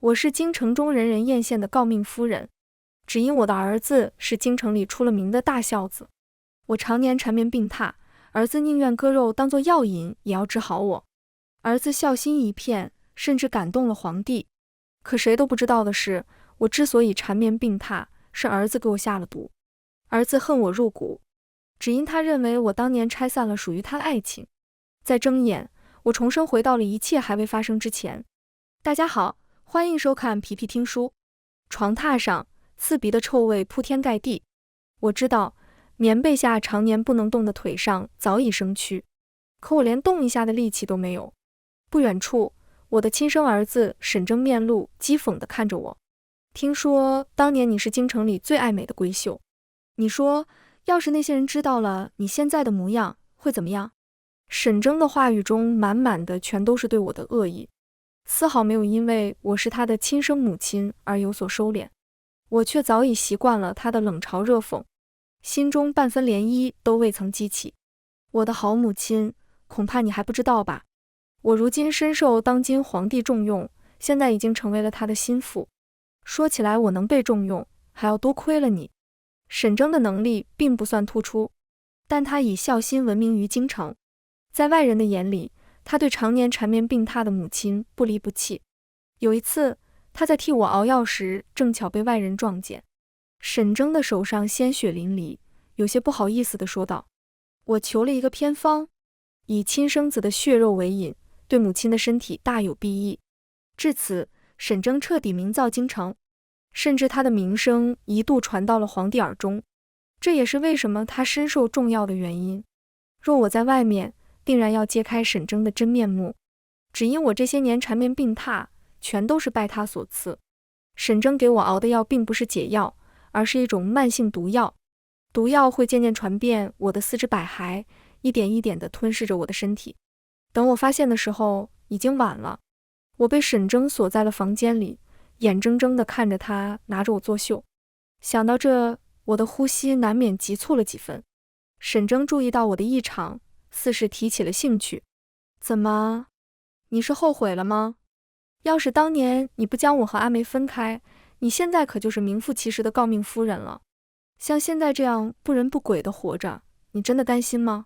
我是京城中人人艳羡的诰命夫人，只因我的儿子是京城里出了名的大孝子。我常年缠绵病榻，儿子宁愿割肉当作药引，也要治好我。儿子孝心一片，甚至感动了皇帝。可谁都不知道的是，我之所以缠绵病榻，是儿子给我下了毒。儿子恨我入骨，只因他认为我当年拆散了属于他的爱情。在睁眼，我重生回到了一切还未发生之前。大家好，欢迎收看皮皮听书。床榻上，刺鼻的臭味铺天盖地。我知道，棉被下常年不能动的腿上早已生蛆，可我连动一下的力气都没有。不远处，我的亲生儿子沈征面露讥讽地看着我。听说当年你是京城里最爱美的闺秀，你说，要是那些人知道了你现在的模样，会怎么样？沈征的话语中满满的全都是对我的恶意，丝毫没有因为我是他的亲生母亲而有所收敛。我却早已习惯了他的冷嘲热讽，心中半分涟漪都未曾激起。我的好母亲，恐怕你还不知道吧？我如今深受当今皇帝重用，现在已经成为了他的心腹。说起来我能被重用，还要多亏了你。沈征的能力并不算突出，但他以孝心闻名于京城。在外人的眼里，他对常年缠绵病榻的母亲不离不弃。有一次，他在替我熬药时，正巧被外人撞见。沈征的手上鲜血淋漓，有些不好意思地说道：“我求了一个偏方，以亲生子的血肉为引，对母亲的身体大有裨益。”至此，沈征彻底名噪京城，甚至他的名声一度传到了皇帝耳中。这也是为什么他深受重要的原因。若我在外面，定然要揭开沈征的真面目。只因我这些年缠绵病榻，全都是拜他所赐。沈征给我熬的药并不是解药，而是一种慢性毒药。毒药会渐渐传遍我的四肢百骸，一点一点地吞噬着我的身体。等我发现的时候，已经晚了。我被沈征锁在了房间里，眼睁睁地看着他拿着我作秀。想到这，我的呼吸难免急促了几分。沈征注意到我的异常，似是提起了兴趣。怎么，你是后悔了吗？要是当年你不将我和阿梅分开，你现在可就是名副其实的诰命夫人了。像现在这样不人不鬼的活着，你真的甘心吗？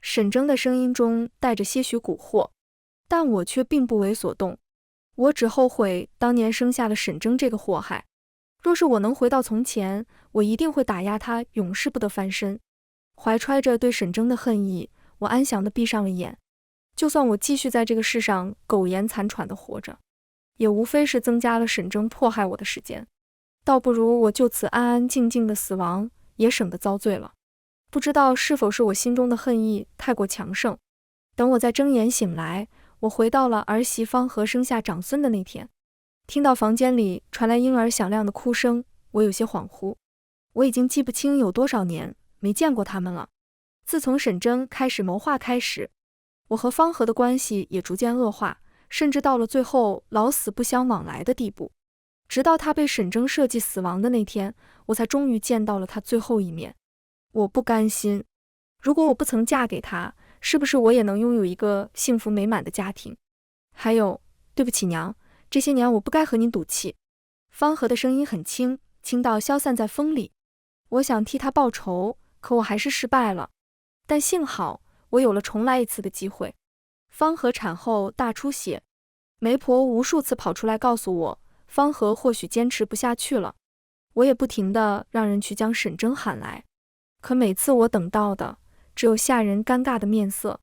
沈征的声音中带着些许蛊惑，但我却并不为所动。我只后悔当年生下了沈征这个祸害。若是我能回到从前，我一定会打压他，永世不得翻身。怀揣着对沈征的恨意，我安详地闭上了眼。就算我继续在这个世上苟延残喘地活着，也无非是增加了沈征迫害我的时间。倒不如我就此安安静静的死亡，也省得遭罪了。不知道是否是我心中的恨意太过强盛，等我再睁眼醒来，我回到了儿媳方和生下长孙的那天。听到房间里传来婴儿响亮的哭声，我有些恍惚。我已经记不清有多少年没见过他们了。自从沈征开始谋划开始，我和方和的关系也逐渐恶化，甚至到了最后老死不相往来的地步。直到他被沈征设计死亡的那天，我才终于见到了他最后一面。我不甘心，如果我不曾嫁给他，是不是我也能拥有一个幸福美满的家庭？还有，对不起娘，这些年我不该和您赌气。方和的声音很轻，轻到消散在风里。我想替他报仇，可我还是失败了。但幸好我有了重来一次的机会。方和产后大出血，媒婆无数次跑出来告诉我，方和或许坚持不下去了。我也不停地让人去将沈征喊来，可每次我等到的只有吓人尴尬的面色。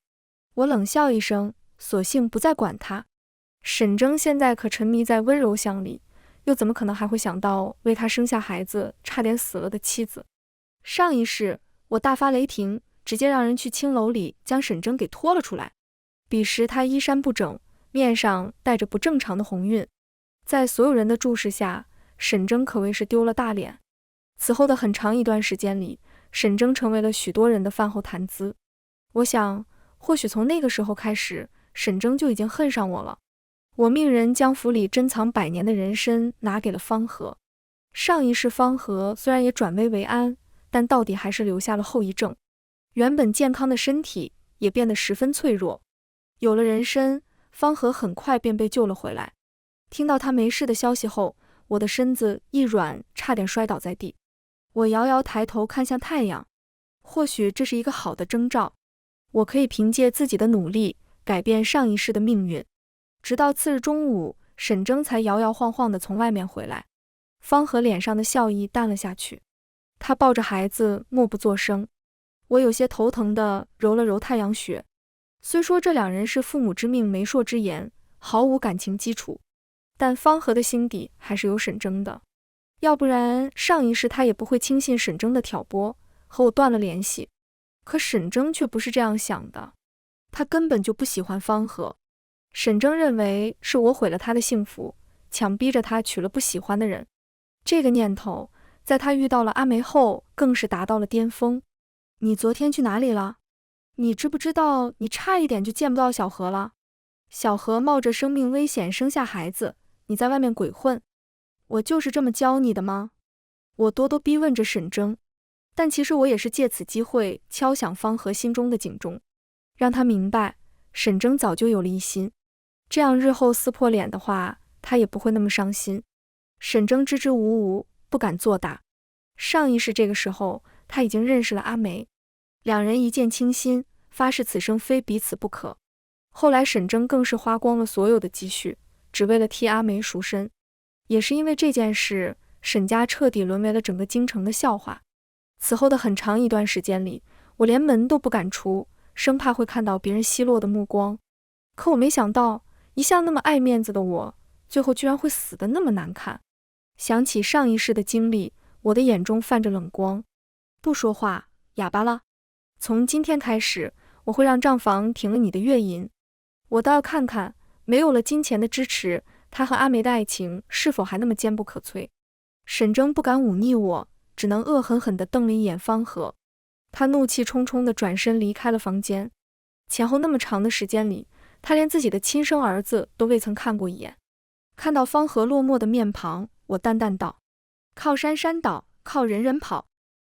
我冷笑一声，索性不再管他。沈征现在可沉迷在温柔乡里，又怎么可能还会想到为他生下孩子差点死了的妻子？上一世我大发雷霆，直接让人去青楼里将沈征给拖了出来。彼时他衣衫不整，面上带着不正常的红晕，在所有人的注视下，沈征可谓是丢了大脸。此后的很长一段时间里，沈征成为了许多人的饭后谈资。我想，或许从那个时候开始，沈征就已经恨上我了。我命人将府里珍藏100年的人参拿给了方和。上一世方和虽然也转危为安，但到底还是留下了后遗症，原本健康的身体也变得十分脆弱。有了人参，方和很快便被救了回来。听到他没事的消息后，我的身子一软，差点摔倒在地。我摇摇抬头看向太阳，或许这是一个好的征兆，我可以凭借自己的努力改变上一世的命运。直到次日中午，沈征才摇摇晃晃地从外面回来，方和脸上的笑意淡了下去。他抱着孩子默不作声，我有些头疼地揉了揉太阳穴。虽说这两人是父母之命媒妁之言，毫无感情基础，但方和的心底还是有沈征的，要不然上一世他也不会轻信沈征的挑拨，和我断了联系。可沈征却不是这样想的，他根本就不喜欢方和。沈征认为是我毁了他的幸福，强逼着他娶了不喜欢的人。这个念头在他遇到了阿梅后更是达到了巅峰。你昨天去哪里了？你知不知道你差一点就见不到小何了？小何冒着生命危险生下孩子，你在外面鬼混，我就是这么教你的吗？我咄咄逼问着沈征，但其实我也是借此机会敲响方和心中的警钟，让他明白沈征早就有了疑心，这样日后撕破脸的话，他也不会那么伤心。沈征支支吾吾，不敢作答。上一世这个时候，他已经认识了阿梅，两人一见倾心，发誓此生非彼此不可。后来沈征更是花光了所有的积蓄，只为了替阿梅赎身。也是因为这件事，沈家彻底沦为了整个京城的笑话。此后的很长一段时间里，我连门都不敢出，生怕会看到别人奚落的目光。可我没想到，一向那么爱面子的我，最后居然会死得那么难看。想起上一世的经历，我的眼中泛着冷光。不说话，哑巴了。从今天开始，我会让账房停了你的月银。我倒要看看，没有了金钱的支持，他和阿梅的爱情是否还那么坚不可摧。沈征不敢忤逆我，只能恶狠狠地瞪了一眼方和。他怒气冲冲地转身离开了房间。前后那么长的时间里，他连自己的亲生儿子都未曾看过一眼。看到方和落寞的面庞，我淡淡道：靠山山倒，靠人人跑。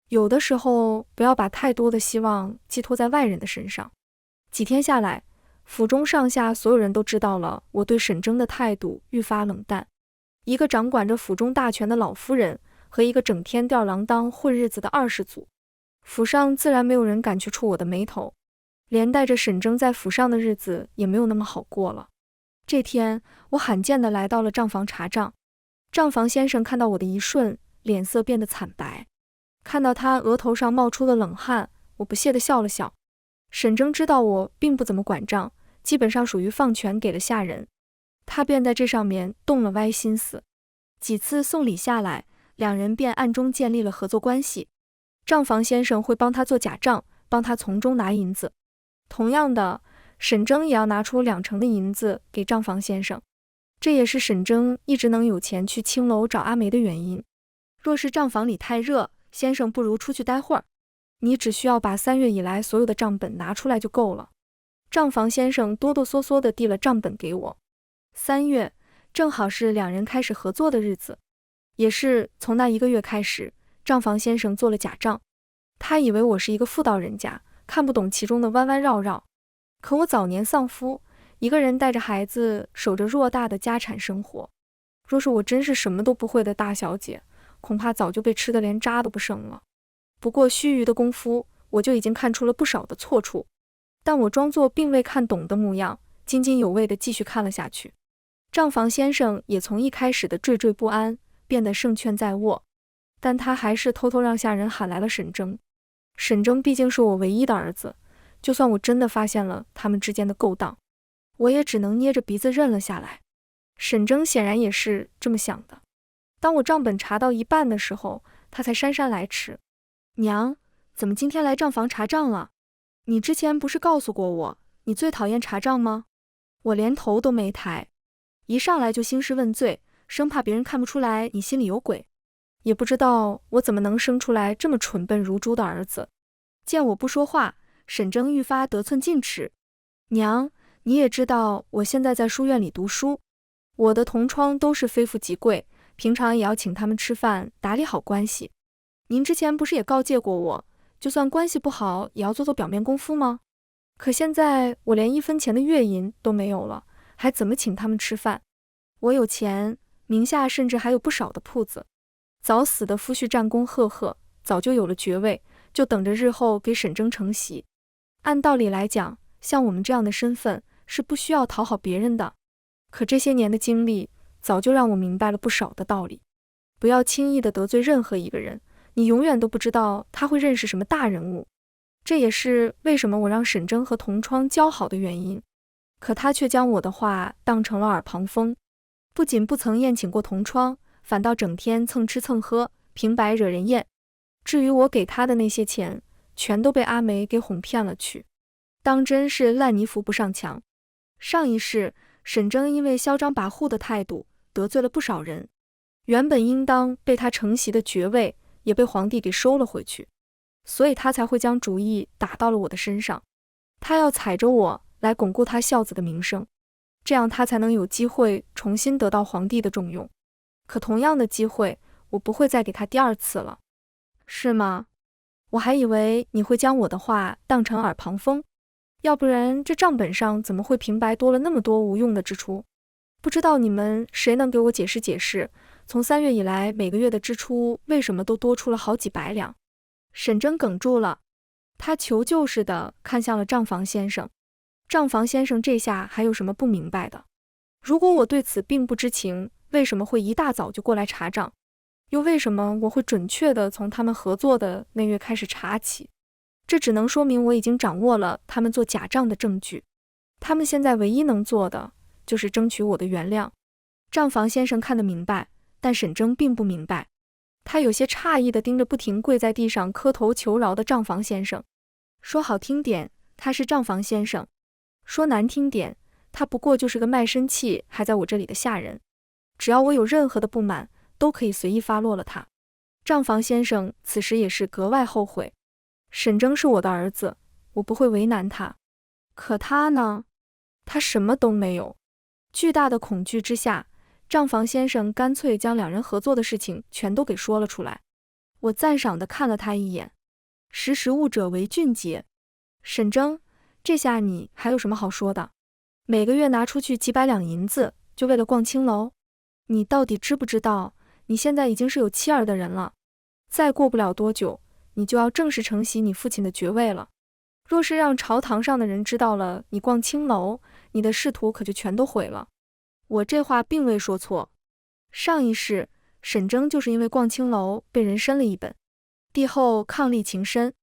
有的时候不要把太多的希望寄托在外人的身上。几天下来，府中上下所有人都知道了我对沈征的态度愈发冷淡。一个掌管着府中大权的老夫人和一个整天吊郎当混日子的二世祖，府上自然没有人敢去触我的眉头，连带着沈征在府上的日子也没有那么好过了。这天，我罕见地来到了账房查账。账房先生看到我的一瞬，脸色变得惨白。看到他额头上冒出了冷汗，我不屑地笑了笑。沈征知道我并不怎么管账，基本上属于放权给了下人，他便在这上面动了歪心思。几次送礼下来，两人便暗中建立了合作关系。账房先生会帮他做假账，帮他从中拿银子。同样的，沈征也要拿出2成的银子给账房先生。这也是沈征一直能有钱去青楼找阿梅的原因。若是账房里太热，先生不如出去待会儿，你只需要把3月以来所有的账本拿出来就够了。账房先生哆哆嗦嗦地递了账本给我。3月正好是两人开始合作的日子，也是从那1个月开始，账房先生做了假账。他以为我是一个妇道人家，看不懂其中的弯弯绕绕。可我早年丧夫，一个人带着孩子，守着偌大的家产生活。若是我真是什么都不会的大小姐，恐怕早就被吃得连渣都不剩了。不过须臾的功夫，我就已经看出了不少的错处，但我装作并未看懂的模样，津津有味地继续看了下去。账房先生也从一开始的惴惴不安，变得胜券在握，但他还是偷偷让下人喊来了沈征。沈征毕竟是我唯一的儿子，就算我真的发现了他们之间的勾当，我也只能捏着鼻子认了下来。沈征显然也是这么想的。当我账本查到一半的时候，他才姗姗来迟。娘，怎么今天来账房查账了？你之前不是告诉过我，你最讨厌查账吗？我连头都没抬，一上来就兴师问罪，生怕别人看不出来你心里有鬼。也不知道我怎么能生出来这么蠢笨如猪的儿子。见我不说话，沈征愈发得寸进尺。娘，你也知道我现在在书院里读书，我的同窗都是非富即贵，平常也要请他们吃饭，打理好关系。您之前不是也告诫过我，就算关系不好，也要做做表面功夫吗？可现在我连1分钱的月银都没有了，还怎么请他们吃饭？我有钱，名下甚至还有不少的铺子。早死的夫婿战功赫赫，早就有了爵位，就等着日后给沈征承袭。按道理来讲，像我们这样的身份是不需要讨好别人的。可这些年的经历，早就让我明白了不少的道理。不要轻易的得罪任何一个人，你永远都不知道他会认识什么大人物。这也是为什么我让沈征和同窗交好的原因。可他却将我的话当成了耳旁风，不仅不曾宴请过同窗，反倒整天蹭吃蹭喝，平白惹人厌。至于我给他的那些钱，全都被阿梅给哄骗了去，当真是烂泥扶不上墙。上一世，沈征因为嚣张跋扈的态度，得罪了不少人，原本应当被他承袭的爵位，也被皇帝给收了回去，所以他才会将主意打到了我的身上。他要踩着我来巩固他孝子的名声，这样他才能有机会重新得到皇帝的重用。可同样的机会，我不会再给他第二次了。是吗？我还以为你会将我的话当成耳旁风，要不然这账本上怎么会平白多了那么多无用的支出？不知道你们谁能给我解释解释，从3月以来每个月的支出为什么都多出了好几百两？沈征哽住了，他求救似的看向了账房先生。账房先生这下还有什么不明白的？如果我对此并不知情，为什么会一大早就过来查账？又为什么我会准确地从他们合作的那月开始查起？这只能说明我已经掌握了他们做假账的证据。他们现在唯一能做的就是争取我的原谅。账房先生看得明白，但沈征并不明白。他有些诧异地盯着不停跪在地上磕头求饶的账房先生。说好听点，他是账房先生；说难听点，他不过就是个卖身契还在我这里的下人。只要我有任何的不满，都可以随意发落了他。账房先生此时也是格外后悔。沈征是我的儿子，我不会为难他。可他呢？他什么都没有。巨大的恐惧之下，账房先生干脆将两人合作的事情全都给说了出来。我赞赏地看了他一眼。识时务者为俊杰。沈征，这下你还有什么好说的？每个月拿出去几百两银子，就为了逛青楼？你到底知不知道，你现在已经是有妻儿的人了，再过不了多久，你就要正式承袭你父亲的爵位了。若是让朝堂上的人知道了你逛青楼，你的仕途可就全都毁了。我这话并未说错。上一世，沈征就是因为逛青楼被人申了一本，帝后伉俪情深，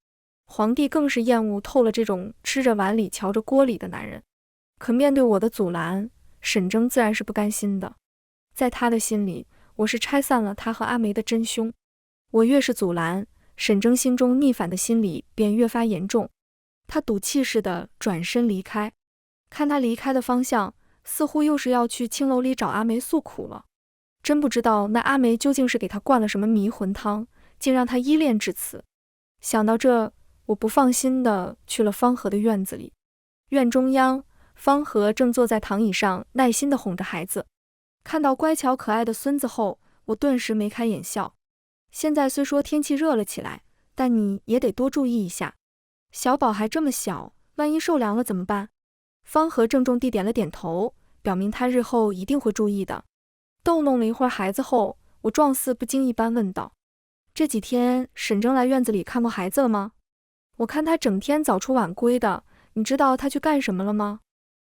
皇帝更是厌恶透了这种吃着碗里瞧着锅里的男人。可面对我的阻拦，沈征自然是不甘心的。在他的心里，我是拆散了他和阿梅的真凶。我越是阻拦，沈征心中逆反的心理便越发严重。他赌气似的转身离开，看他离开的方向，似乎又是要去青楼里找阿梅诉苦了。真不知道那阿梅究竟是给他灌了什么迷魂汤，竟让他依恋至此。想到这，我不放心的去了方和的院子里。院中央，方和正坐在躺椅上耐心的哄着孩子。看到乖巧可爱的孙子后，我顿时眉开眼笑。现在虽说天气热了起来，但你也得多注意一下。小宝还这么小，万一受凉了怎么办？方和郑重地点了点头，表明他日后一定会注意的。逗弄了一会儿孩子后，我状似不经意般问道：这几天沈征来院子里看过孩子了吗？我看他整天早出晚归的，你知道他去干什么了吗？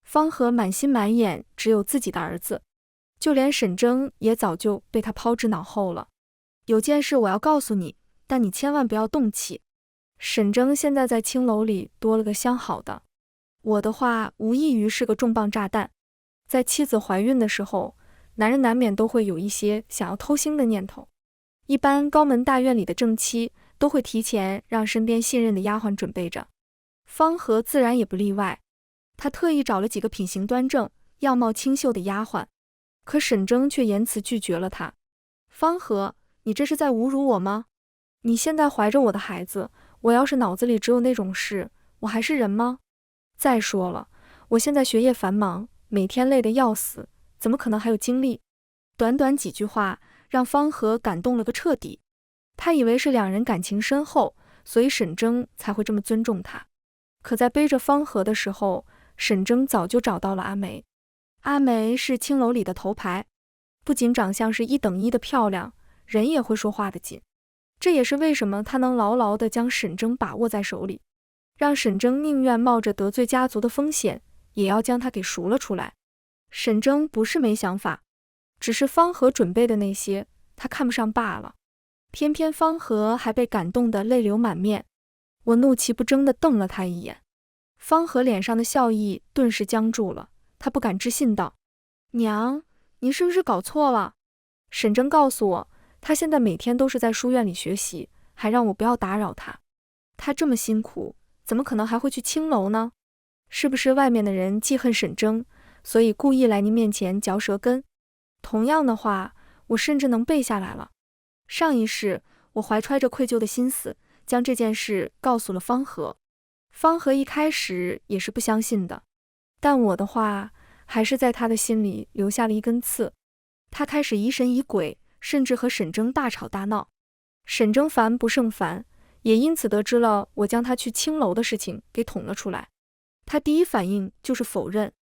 方和满心满眼只有自己的儿子，就连沈征也早就被他抛之脑后了。有件事我要告诉你，但你千万不要动气。沈征现在在青楼里多了个相好的，我的话无异于是个重磅炸弹。在妻子怀孕的时候，男人难免都会有一些想要偷腥的念头。一般高门大院里的正妻都会提前让身边信任的丫鬟准备着，方和自然也不例外。他特意找了几个品行端正、样貌清秀的丫鬟，可沈征却严词拒绝了他。方和，你这是在侮辱我吗？你现在怀着我的孩子，我要是脑子里只有那种事，我还是人吗？再说了，我现在学业繁忙，每天累得要死，怎么可能还有精力？短短几句话让方和感动了个彻底。他以为是两人感情深厚，所以沈征才会这么尊重他。可在背着方和的时候，沈征早就找到了阿梅。阿梅是青楼里的头牌，不仅长相是一等一的漂亮，人也会说话的紧。这也是为什么他能牢牢地将沈征把握在手里，让沈征宁愿冒着得罪家族的风险，也要将他给赎了出来。沈征不是没想法，只是方和准备的那些，他看不上罢了。偏偏方和还被感动得泪流满面，我怒其不争地瞪了他一眼。方和脸上的笑意顿时僵住了，他不敢置信道：“娘，您是不是搞错了？”沈征告诉我，他现在每天都是在书院里学习，还让我不要打扰他。他这么辛苦，怎么可能还会去青楼呢？是不是外面的人记恨沈征，所以故意来您面前嚼舌根？同样的话，我甚至能背下来了。上一世，我怀揣着愧疚的心思，将这件事告诉了方和。方和一开始也是不相信的，但我的话还是在他的心里留下了一根刺。他开始疑神疑鬼，甚至和沈征大吵大闹。沈征烦不胜烦，也因此得知了我将他去青楼的事情给捅了出来。他第一反应就是否认。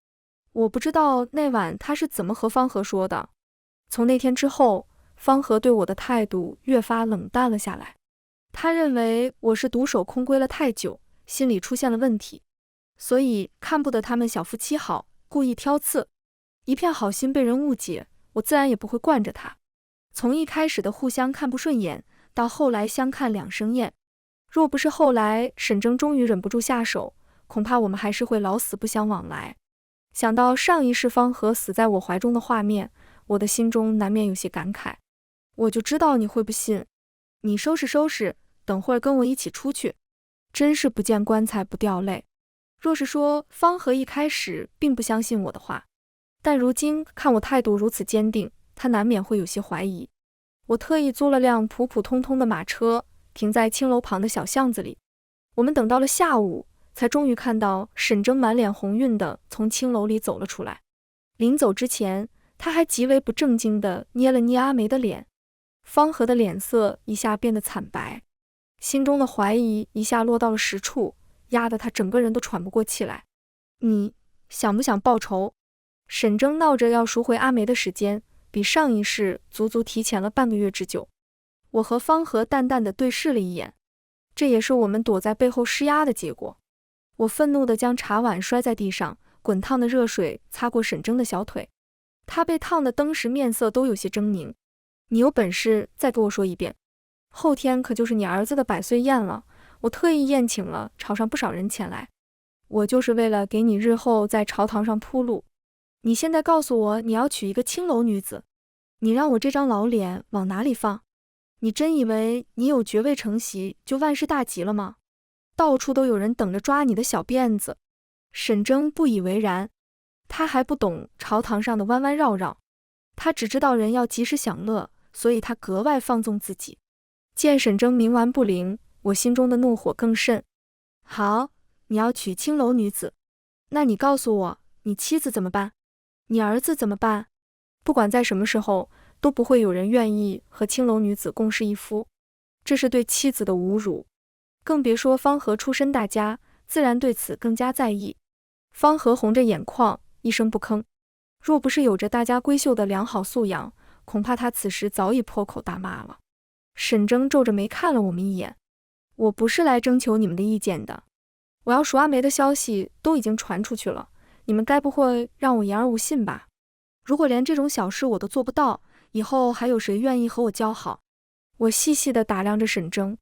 我不知道那晚他是怎么和方和说的。从那天之后，方和对我的态度越发冷淡了下来。他认为我是独守空闺了太久，心里出现了问题，所以看不得他们小夫妻好，故意挑刺。一片好心被人误解，我自然也不会惯着他。从一开始的互相看不顺眼，到后来相看两生厌，若不是后来沈征终于忍不住下手，恐怕我们还是会老死不相往来。想到上一世方和死在我怀中的画面，我的心中难免有些感慨。我就知道你会不信，你收拾收拾，等会儿跟我一起出去。真是不见棺材不掉泪。若是说方和一开始并不相信我的话，但如今看我态度如此坚定，他难免会有些怀疑。我特意租了辆普普通通的马车，停在青楼旁的小巷子里。我们等到了下午，才终于看到沈征满脸红晕的从青楼里走了出来。临走之前，他还极为不正经地捏了捏阿梅的脸。方和的脸色一下变得惨白，心中的怀疑一下落到了实处，压得他整个人都喘不过气来。你想不想报仇？沈征闹着要赎回阿梅的时间，比上一世足足提前了半个月之久。我和方和淡淡的对视了一眼，这也是我们躲在背后施压的结果。我愤怒地将茶碗摔在地上，滚烫的热水擦过沈征的小腿，他被烫得当时面色都有些狰狞。你有本事再给我说一遍，后天可就是你儿子的100岁宴了，我特意宴请了朝上不少人前来，我就是为了给你日后在朝堂上铺路。你现在告诉我你要娶一个青楼女子，你让我这张老脸往哪里放？你真以为你有爵位承袭就万事大吉了吗？到处都有人等着抓你的小辫子。沈征不以为然，他还不懂朝堂上的弯弯绕绕，他只知道人要及时享乐，所以他格外放纵自己。见沈征冥顽不灵，我心中的怒火更甚。好，你要娶青楼女子，那你告诉我，你妻子怎么办？你儿子怎么办？不管在什么时候，都不会有人愿意和青楼女子共侍一夫，这是对妻子的侮辱。更别说方和出身大家，自然对此更加在意。方和红着眼眶，一声不吭。若不是有着大家闺秀的良好素养，恐怕他此时早已破口大骂了。沈征皱着眉看了我们一眼，我不是来征求你们的意见的，我要赎阿梅的消息都已经传出去了，你们该不会让我言而无信吧？如果连这种小事我都做不到，以后还有谁愿意和我交好？我细细地打量着沈征，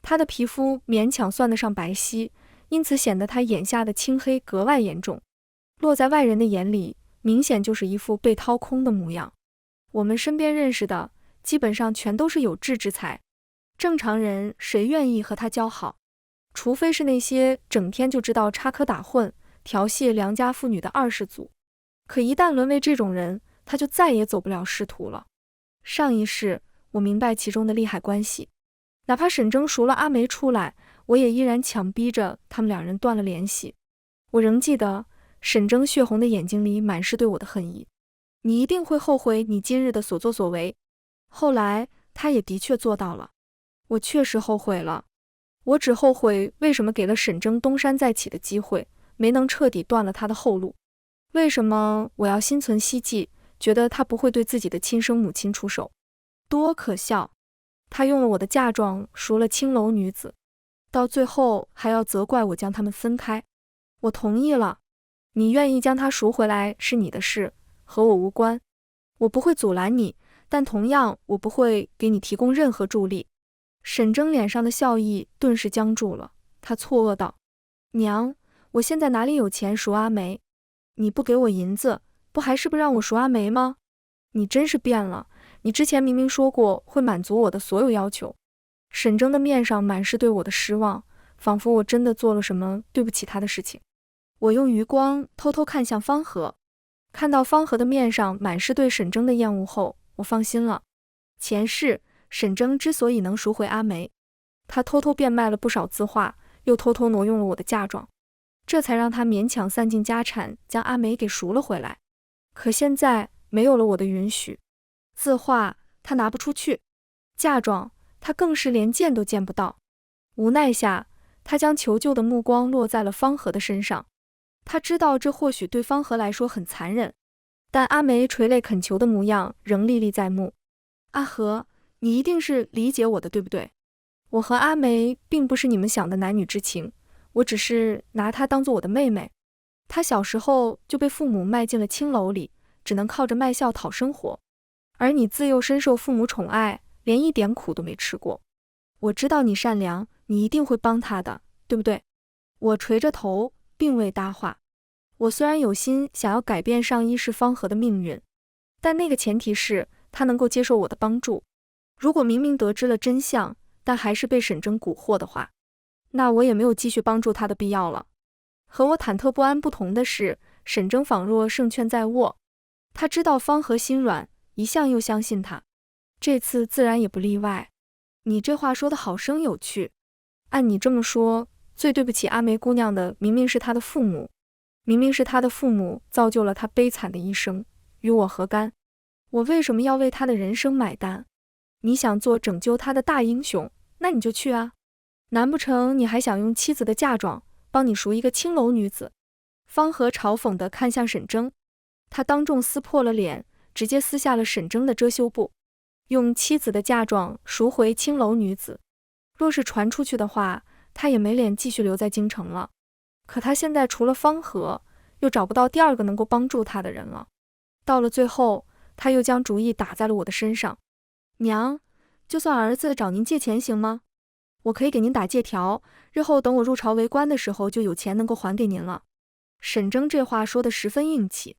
他的皮肤勉强算得上白皙，因此显得他眼下的青黑格外严重，落在外人的眼里，明显就是一副被掏空的模样。我们身边认识的基本上全都是有志之才，正常人谁愿意和他交好？除非是那些整天就知道插科打诨、调戏良家妇女的二世祖。可一旦沦为这种人，他就再也走不了仕途了。上一世，我明白其中的利害关系，哪怕沈征赎了阿梅出来，我也依然强逼着他们两人断了联系。我仍记得沈征血红的眼睛里满是对我的恨意。你一定会后悔你今日的所作所为。后来他也的确做到了，我确实后悔了。我只后悔为什么给了沈征东山再起的机会，没能彻底断了他的后路。为什么我要心存希冀，觉得他不会对自己的亲生母亲出手。多可笑！他用了我的嫁妆赎了青楼女子，到最后还要责怪我将他们分开。我同意了，你愿意将他赎回来是你的事，和我无关。我不会阻拦你，但同样我不会给你提供任何助力。沈征脸上的笑意顿时僵住了，他错愕道：娘，我现在哪里有钱赎阿梅？你不给我银子，不还是不让我赎阿梅吗？你真是变了，你之前明明说过会满足我的所有要求。沈征的面上满是对我的失望，仿佛我真的做了什么对不起他的事情。我用余光偷偷看向方和，看到方和的面上满是对沈征的厌恶后，我放心了。前世沈征之所以能赎回阿梅，他偷偷变卖了不少字画，又偷偷挪用了我的嫁妆，这才让他勉强散尽家产将阿梅给赎了回来。可现在没有了我的允许，字画他拿不出去，嫁妆他更是连见都见不到。无奈下，他将求救的目光落在了方和的身上。他知道这或许对方和来说很残忍，但阿梅垂泪恳求的模样仍历历在目。阿和，你一定是理解我的，对不对？我和阿梅并不是你们想的男女之情，我只是拿她当做我的妹妹。她小时候就被父母卖进了青楼里，只能靠着卖笑讨生活。而你自幼深受父母宠爱，连一点苦都没吃过。我知道你善良，你一定会帮她的，对不对？我垂着头，并未搭话。我虽然有心想要改变上一世方和的命运，但那个前提是他能够接受我的帮助。如果明明得知了真相，但还是被沈征蛊惑的话，那我也没有继续帮助他的必要了。和我忐忑不安不同的是，沈征仿若胜券在握，他知道方和心软，一向又相信他，这次自然也不例外。你这话说的好生有趣，按你这么说，最对不起阿梅姑娘的明明是她的父母，明明是她的父母造就了她悲惨的一生，与我何干？我为什么要为她的人生买单？你想做拯救她的大英雄，那你就去啊，难不成你还想用妻子的嫁妆帮你赎一个青楼女子？方和嘲讽地看向沈征，他当众撕破了脸，直接撕下了沈征的遮羞布，用妻子的嫁妆赎回青楼女子。若是传出去的话，他也没脸继续留在京城了。可他现在除了方和，又找不到第二个能够帮助他的人了。到了最后，他又将主意打在了我的身上。娘，就算儿子找您借钱行吗？我可以给您打借条，日后等我入朝为官的时候，就有钱能够还给您了。沈征这话说得十分硬气，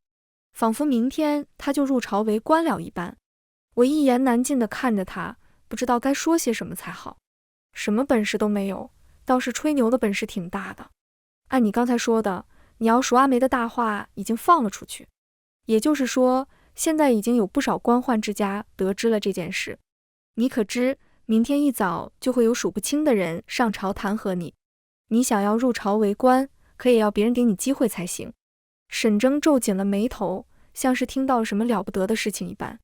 仿佛明天他就入朝为官了一般。我一言难尽地看着他，不知道该说些什么才好。什么本事都没有，倒是吹牛的本事挺大的。按你刚才说的，你要赎阿梅的大话已经放了出去，也就是说，现在已经有不少官宦之家得知了这件事。你可知，明天一早就会有数不清的人上朝弹劾你。你想要入朝为官，可也要别人给你机会才行。沈征皱紧了眉头，像是听到了什么了不得的事情一般。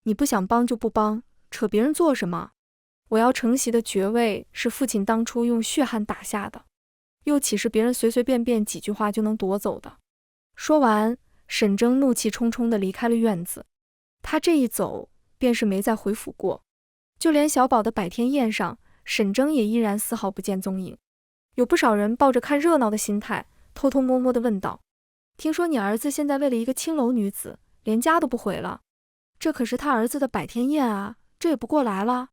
你不想帮就不帮，扯别人做什么？我要承袭的爵位是父亲当初用血汗打下的，又岂是别人随随便便几句话就能夺走的？说完，沈征怒气冲冲地离开了院子。他这一走，便是没再回府过。就连小宝的百天宴上，沈征也依然丝毫不见踪影。有不少人抱着看热闹的心态，偷偷摸摸地问道：听说你儿子现在为了一个青楼女子，连家都不回了？这可是他儿子的百天宴啊，这也不过来了。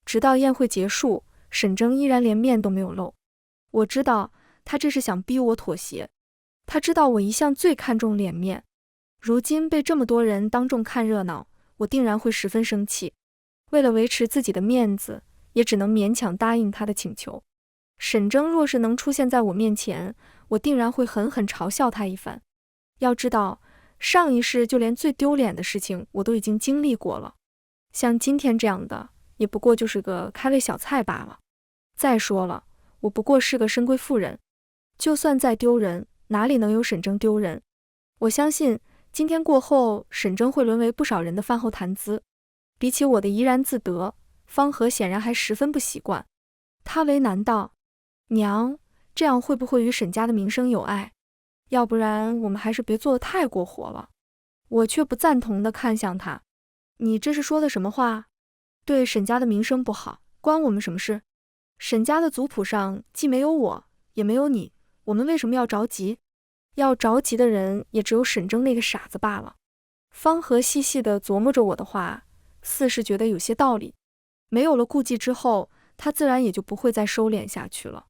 直到宴会结束，沈征依然连面都没有露。我知道他这是想逼我妥协，他知道我一向最看重脸面，如今被这么多人当众看热闹，我定然会十分生气。为了维持自己的面子，也只能勉强答应他的请求。沈征若是能出现在我面前，我定然会狠狠嘲笑他一番。要知道，上一世就连最丢脸的事情我都已经经历过了，像今天这样的，也不过就是个开胃小菜罢了。再说了，我不过是个深闺妇人，就算再丢人，哪里能有沈征丢人？我相信今天过后，沈征会沦为不少人的饭后谈资。比起我的怡然自得，方和显然还十分不习惯。他为难道：娘，这样会不会与沈家的名声有碍？要不然我们还是别做得太过火了。我却不赞同地看向他。你这是说的什么话？对沈家的名声不好，关我们什么事？沈家的族谱上既没有我，也没有你，我们为什么要着急？要着急的人也只有沈征那个傻子罢了。方和细细地琢磨着我的话，似是觉得有些道理。没有了顾忌之后，他自然也就不会再收敛下去了。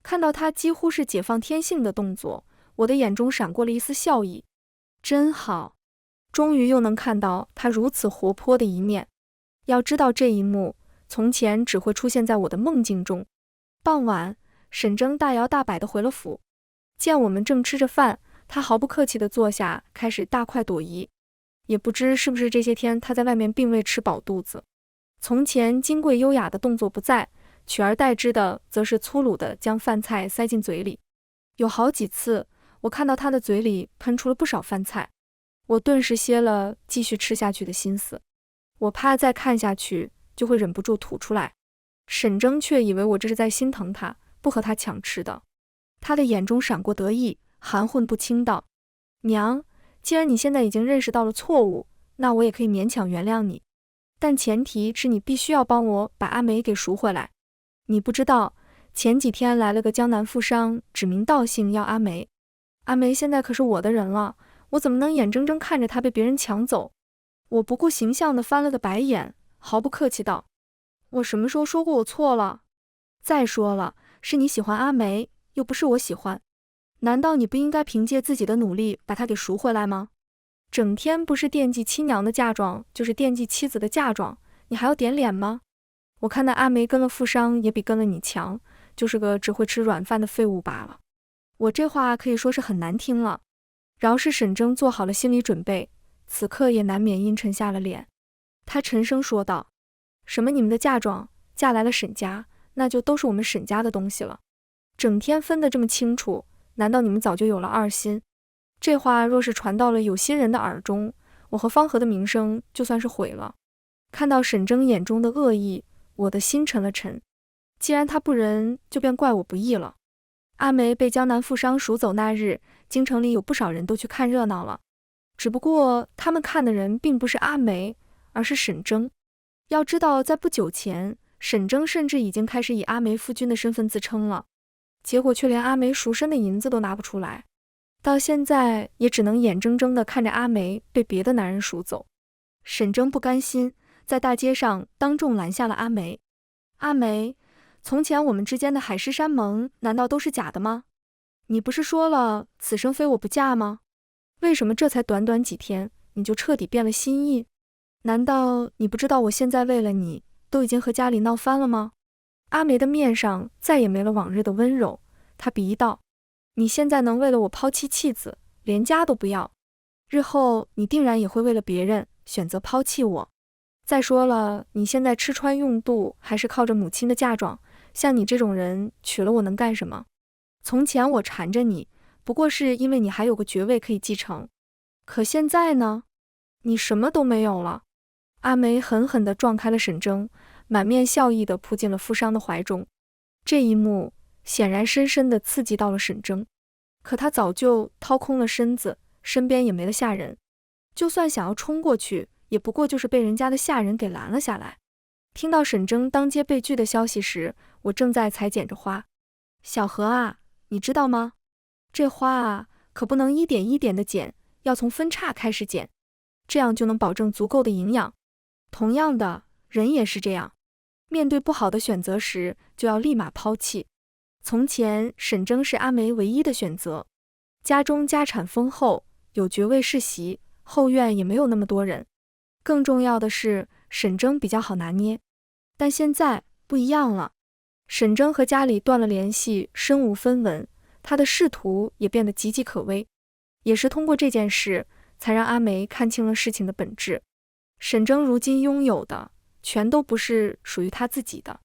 看到他几乎是解放天性的动作，我的眼中闪过了一丝笑意。真好，终于又能看到他如此活泼的一面。要知道这一幕，从前只会出现在我的梦境中。傍晚，沈征大摇大摆地回了府，见我们正吃着饭，他毫不客气地坐下，开始大快朵颐。也不知是不是这些天他在外面并未吃饱肚子，从前金贵优雅的动作不在，取而代之的则是粗鲁地将饭菜塞进嘴里。有好几次，我看到他的嘴里喷出了不少饭菜，我顿时歇了继续吃下去的心思。我怕再看下去就会忍不住吐出来。沈征却以为我这是在心疼他，不和他抢吃的。他的眼中闪过得意，含混不清道：娘，既然你现在已经认识到了错误，那我也可以勉强原谅你，但前提是你必须要帮我把阿梅给赎回来。你不知道，前几天来了个江南富商，指名道姓要阿梅。阿梅现在可是我的人了，我怎么能眼睁睁看着她被别人抢走？我不顾形象地翻了个白眼，毫不客气道：我什么时候说过我错了？再说了，是你喜欢阿梅，又不是我喜欢。难道你不应该凭借自己的努力把她给赎回来吗？整天不是惦记亲娘的嫁妆，就是惦记妻子的嫁妆，你还要点脸吗？我看那阿梅跟了富商也比跟了你强，就是个只会吃软饭的废物罢了。我这话可以说是很难听了。饶是沈征做好了心理准备，此刻也难免阴沉下了脸。他沉声说道：什么你们的嫁妆，嫁来了沈家，那就都是我们沈家的东西了。整天分得这么清楚，难道你们早就有了二心？这话若是传到了有心人的耳中，我和方和的名声就算是毁了。看到沈征眼中的恶意，我的心沉了沉。既然他不仁，就便怪我不义了。阿梅被江南富商赎走那日，京城里有不少人都去看热闹了，只不过他们看的人并不是阿梅，而是沈征。要知道，在不久前，沈征甚至已经开始以阿梅夫君的身份自称了，结果却连阿梅赎身的银子都拿不出来，到现在也只能眼睁睁地看着阿梅被别的男人赎走。沈征不甘心，在大街上当众拦下了阿梅。阿梅，从前我们之间的海誓山盟难道都是假的吗？你不是说了此生非我不嫁吗？为什么这才短短几天你就彻底变了心意？难道你不知道我现在为了你都已经和家里闹翻了吗？阿梅的面上再也没了往日的温柔，她鄙夷道：你现在能为了我抛弃妻子，连家都不要，日后你定然也会为了别人选择抛弃我。再说了，你现在吃穿用度还是靠着母亲的嫁妆，像你这种人娶了我能干什么？从前我缠着你，不过是因为你还有个爵位可以继承，可现在呢，你什么都没有了。阿梅狠狠地撞开了沈征，满面笑意地扑进了富商的怀中。这一幕显然深深地刺激到了沈征，可他早就掏空了身子，身边也没了下人，就算想要冲过去，也不过就是被人家的下人给拦了下来。听到沈征当街被拒的消息时，我正在裁剪着花。小何啊，你知道吗？这花啊，可不能一点一点的剪，要从分叉开始剪，这样就能保证足够的营养。同样的，人也是这样，面对不好的选择时，就要立马抛弃。从前，沈征是阿梅唯一的选择，家中家产丰厚，有爵位世袭，后院也没有那么多人。更重要的是，沈征比较好拿捏。但现在不一样了，沈征和家里断了联系，身无分文，他的仕途也变得岌岌可危。也是通过这件事，才让阿梅看清了事情的本质。沈征如今拥有的，全都不是属于他自己的。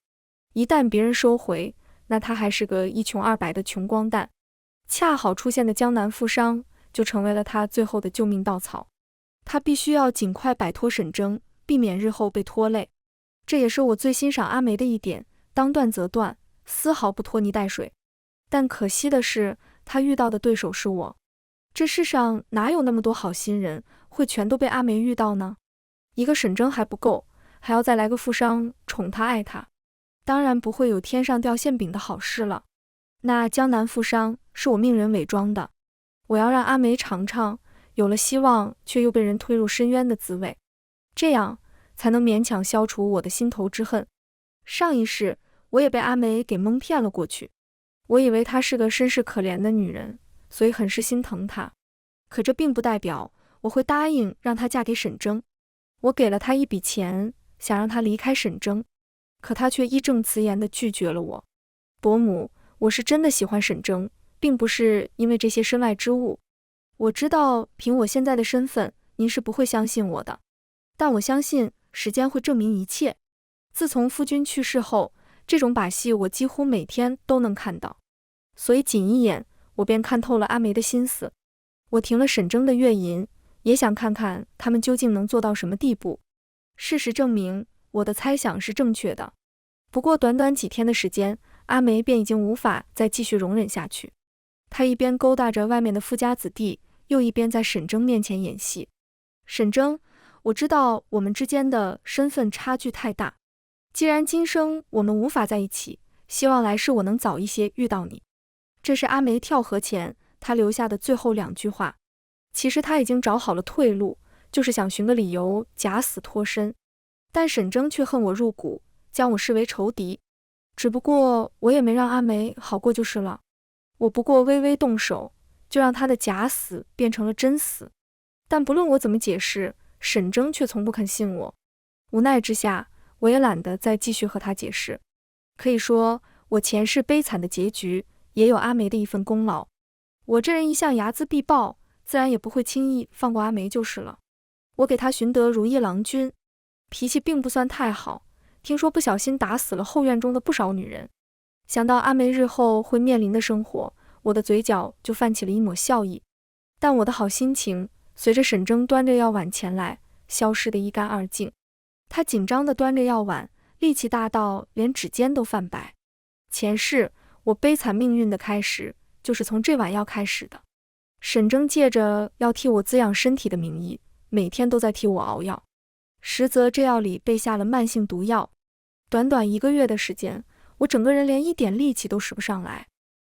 一旦别人收回，那他还是个一穷二白的穷光蛋。恰好出现的江南富商，就成为了他最后的救命稻草。他必须要尽快摆脱沈征，避免日后被拖累。这也是我最欣赏阿梅的一点，当断则断，丝毫不拖泥带水。但可惜的是，他遇到的对手是我。这世上哪有那么多好心人，会全都被阿梅遇到呢？一个沈征还不够，还要再来个富商宠她爱她，当然不会有天上掉馅饼的好事了。那江南富商是我命人伪装的，我要让阿梅尝尝有了希望却又被人推入深渊的滋味，这样才能勉强消除我的心头之恨。上一世我也被阿梅给蒙骗了过去，我以为她是个身世可怜的女人，所以很是心疼她。可这并不代表我会答应让她嫁给沈征。我给了她一笔钱，想让她离开沈征，可她却义正辞严地拒绝了我。伯母，我是真的喜欢沈征，并不是因为这些身外之物。我知道凭我现在的身份，您是不会相信我的，但我相信时间会证明一切。自从夫君去世后，这种把戏我几乎每天都能看到，所以仅一眼我便看透了阿梅的心思。我停了沈征的月银，也想看看他们究竟能做到什么地步。事实证明，我的猜想是正确的。不过短短几天的时间，阿梅便已经无法再继续容忍下去。她一边勾搭着外面的富家子弟，又一边在沈征面前演戏。沈征，我知道我们之间的身份差距太大，既然今生我们无法在一起，希望来世我能早一些遇到你。这是阿梅跳河前她留下的最后2句话。其实她已经找好了退路，就是想寻个理由假死脱身，但沈征却恨我入骨，将我视为仇敌。只不过我也没让阿梅好过就是了，我不过微微动手，就让她的假死变成了真死。但不论我怎么解释，沈征却从不肯信我。无奈之下，我也懒得再继续和他解释。可以说，我前世悲惨的结局也有阿梅的一份功劳。我这人一向睚眦必报，自然也不会轻易放过阿梅就是了。我给他寻得如意郎君，脾气并不算太好，听说不小心打死了后院中的不少女人。想到阿梅日后会面临的生活，我的嘴角就泛起了一抹笑意。但我的好心情随着沈征端着药碗前来，消失得一干二净。他紧张地端着药碗，力气大到连指尖都泛白。前世我悲惨命运的开始，就是从这碗药开始的。沈征借着要替我滋养身体的名义，每天都在替我熬药，实则这药里被下了慢性毒药。短短1个月的时间，我整个人连一点力气都使不上来。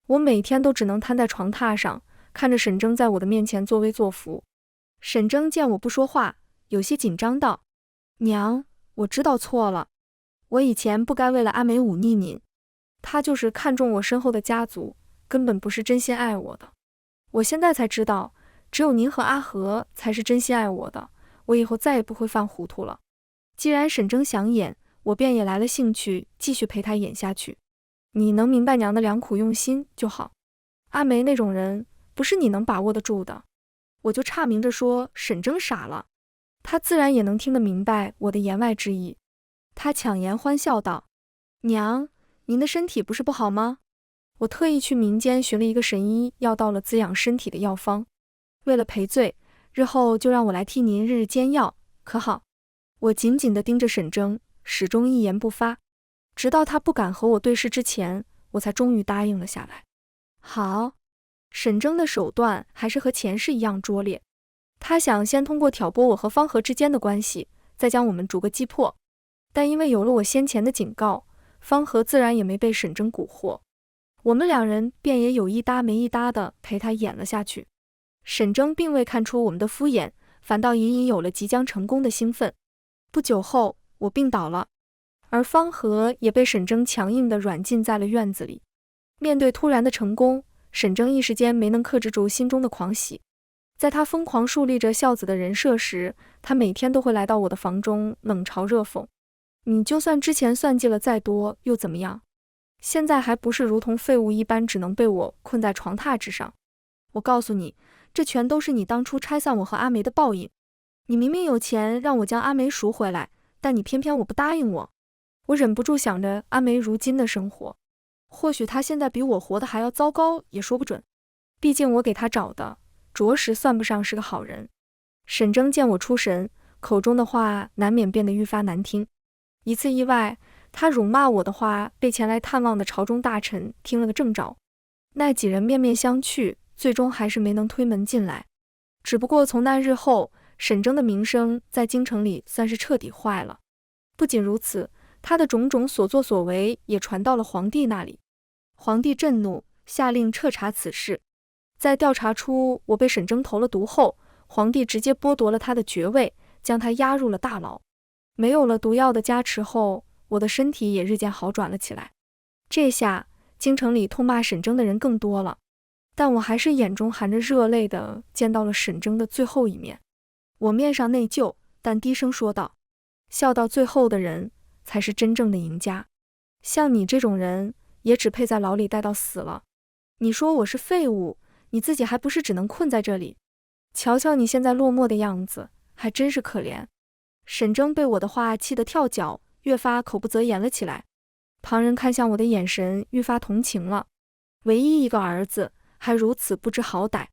我每天都只能瘫在床榻上，看着沈征在我的面前作威作福。沈征见我不说话，有些紧张道：娘，我知道错了，我以前不该为了阿梅忤逆您，她就是看中我身后的家族，根本不是真心爱我的。我现在才知道，只有您和阿和才是真心爱我的，我以后再也不会犯糊涂了。既然沈征想演，我便也来了兴趣，继续陪他演下去。你能明白娘的良苦用心就好，阿梅那种人不是你能把握得住的。我就差明着说沈征傻了，他自然也能听得明白我的言外之意。他强颜欢笑道：娘，您的身体不是不好吗？我特意去民间寻了一个神医，要到了滋养身体的药方。为了赔罪，日后就让我来替您日日煎药，可好？我紧紧地盯着沈征，始终一言不发，直到他不敢和我对视之前，我才终于答应了下来。好。沈征的手段还是和前世一样拙劣，他想先通过挑拨我和方和之间的关系，再将我们逐个击破。但因为有了我先前的警告，方和自然也没被沈征蛊惑，我们2人便也有一搭没一搭的陪他演了下去。沈征并未看出我们的敷衍，反倒隐隐有了即将成功的兴奋。不久后，我病倒了，而方和也被沈征强硬地软禁在了院子里。面对突然的成功，沈征一时间没能克制住心中的狂喜。在他疯狂树立着孝子的人设时，他每天都会来到我的房中冷嘲热讽。你就算之前算计了再多又怎么样？现在还不是如同废物一般，只能被我困在床榻之上。我告诉你，这全都是你当初拆散我和阿梅的报应。你明明有钱让我将阿梅赎回来，但你偏偏我不答应我。我忍不住想着阿梅如今的生活，或许她现在比我活得还要糟糕也说不准。毕竟我给她找的着实算不上是个好人。沈征见我出神，口中的话难免变得愈发难听。一次意外，他辱骂我的话被前来探望的朝中大臣听了个正着。那几人面面相觑，最终还是没能推门进来。只不过从那日后，沈征的名声在京城里算是彻底坏了。不仅如此，他的种种所作所为也传到了皇帝那里。皇帝震怒，下令彻查此事。在调查出我被沈征投了毒后，皇帝直接剥夺了他的爵位，将他押入了大牢。没有了毒药的加持后，我的身体也日渐好转了起来。这下京城里痛骂沈征的人更多了，但我还是眼中含着热泪地见到了沈征的最后一面。我面上内疚，但低声说道：笑到最后的人才是真正的赢家。像你这种人也只配在牢里待到死了。你说我是废物，你自己还不是只能困在这里？瞧瞧你现在落寞的样子，还真是可怜。沈征被我的话气得跳脚，越发口不择言了起来。旁人看向我的眼神愈发同情了。唯一一个儿子还如此不知好歹。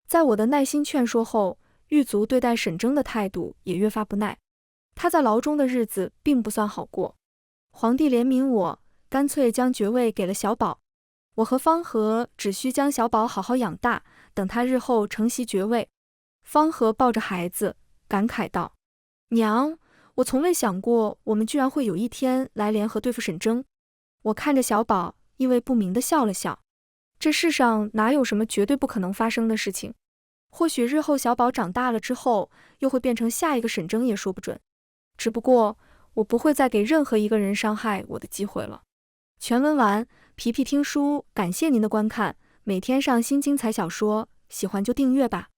在我的耐心劝说后，狱卒对待沈征的态度也越发不耐。他在牢中的日子并不算好过。皇帝怜悯我，干脆将爵位给了小宝。我和方和只需将小宝好好养大，等他日后承袭爵位。方和抱着孩子感慨道：娘，我从未想过我们居然会有一天来联合对付沈征。我看着小宝，意味不明地笑了笑。这世上哪有什么绝对不可能发生的事情？或许日后小宝长大了之后，又会变成下一个沈征也说不准。只不过我不会再给任何一个人伤害我的机会了。全文完，皮皮听书，感谢您的观看。每天上新精彩小说，喜欢就订阅吧。